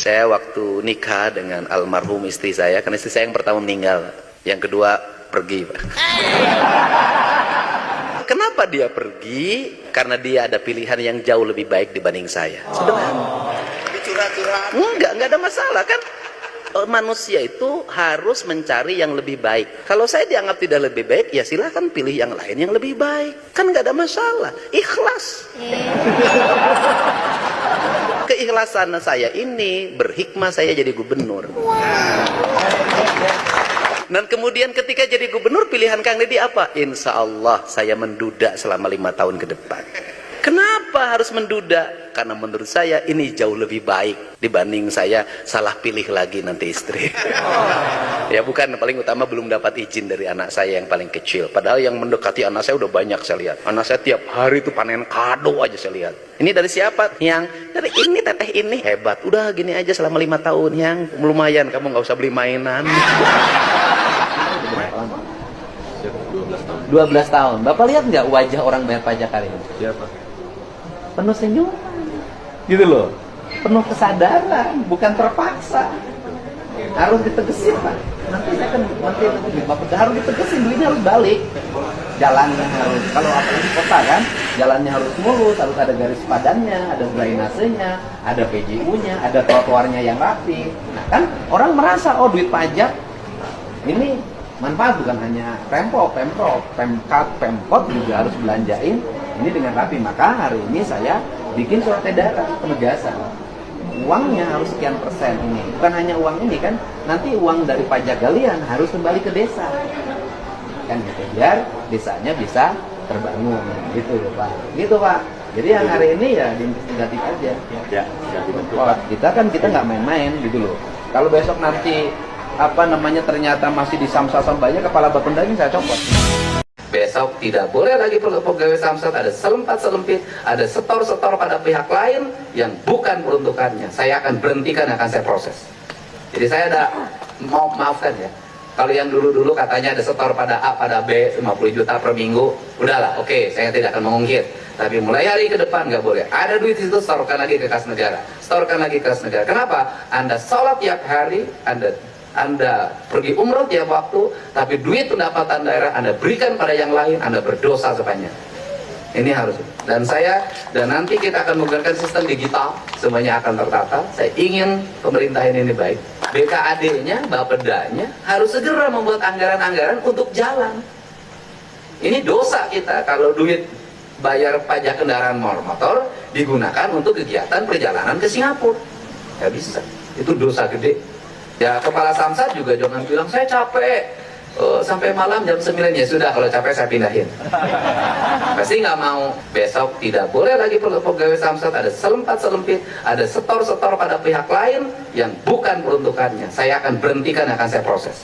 Saya waktu nikah dengan almarhum istri saya, karena istri saya yang pertama meninggal, yang kedua pergi, Pak. Kenapa dia pergi? Karena dia ada pilihan yang jauh lebih baik dibanding saya. Sederhana. Enggak ada masalah kan. Manusia itu harus mencari yang lebih baik. Kalau saya dianggap tidak lebih baik, ya silahkan pilih yang lain yang lebih baik. Kan nggak ada masalah. Ikhlas. Keikhlasan saya ini berhikmah saya jadi gubernur. Dan kemudian ketika jadi gubernur, pilihan Kang Deddy apa? Insya Allah saya menduda selama 5 tahun ke depan. Kenapa harus menduda? Karena menurut saya ini jauh lebih baik dibanding saya salah pilih lagi nanti istri. Ya bukan, paling utama belum dapat izin dari anak saya yang paling kecil. Padahal yang mendekati anak saya udah banyak saya lihat. Anak saya tiap hari itu panen kado aja saya lihat. Ini dari siapa? Yang dari ini, teteh ini. Hebat, udah gini aja selama 5 tahun. Yang lumayan, kamu nggak usah beli mainan. 12 tahun. Bapak lihat nggak wajah orang bayar pajak hari ini? Siapa? Penuh senyuman, gitu loh. Penuh kesadaran, bukan terpaksa. Harus ditegesin, Pak. Nanti Bapak harus ditegesin, duitnya harus balik. Jalannya harus, kalau apalagi kota kan, jalannya harus mulus, harus ada garis padannya, ada drainasenya, ada PJU-nya, ada trotoarnya yang rapi. Nah kan orang merasa, oh duit pajak ini manfaat, bukan hanya Pemprov, Pemkab, Pemkot juga harus belanjain ini dengan rapi. Maka hari ini saya bikin surat edaran penegasan. Uangnya harus sekian persen ini. Bukan hanya uang ini kan, nanti uang dari pajak galian harus kembali ke desa. Kan gitu, biar desanya bisa terbangun. Gitu loh, Pak. Gitu, Pak. Jadi yang hari ini ya diinvestigatif aja. Ya, Kita nggak main-main gitu loh. Kalau besok nanti ternyata masih di Samsat banyak kepala Bapendanya saya copot. Besok tidak boleh lagi pegawai Samsat ada selempit, ada setor pada pihak lain yang bukan peruntukannya. Saya akan berhentikan, akan saya proses. Jadi saya ada maafkan ya. Kalau yang dulu katanya ada setor pada A, pada B 50 juta per minggu, udahlah, oke, saya tidak akan mengungkit. Tapi mulai hari ke depan nggak boleh. Ada duit itu setorkan lagi ke kas negara. Setorkan lagi ke kas negara. Kenapa? Anda sholat tiap hari, Anda pergi umroh tiap waktu, tapi duit pendapatan daerah Anda berikan pada yang lain, Anda berdosa sebanyak. Ini harus. Dan nanti kita akan menggunakan sistem digital, semuanya akan tertata. Saya ingin pemerintahan ini baik. BKAD-nya, Bapedanya harus segera membuat anggaran-anggaran untuk jalan. Ini dosa kita kalau duit bayar pajak kendaraan motor digunakan untuk kegiatan perjalanan ke Singapura. Nggak bisa. Itu dosa gede. Ya kepala Samsat juga jangan bilang saya capek sampai malam jam 9, ya sudah, kalau capek saya pindahin. Pasti nggak mau. Besok tidak boleh lagi pegawai Samsat ada selempit, ada setor pada pihak lain yang bukan peruntukannya. Saya akan berhentikan, akan saya proses.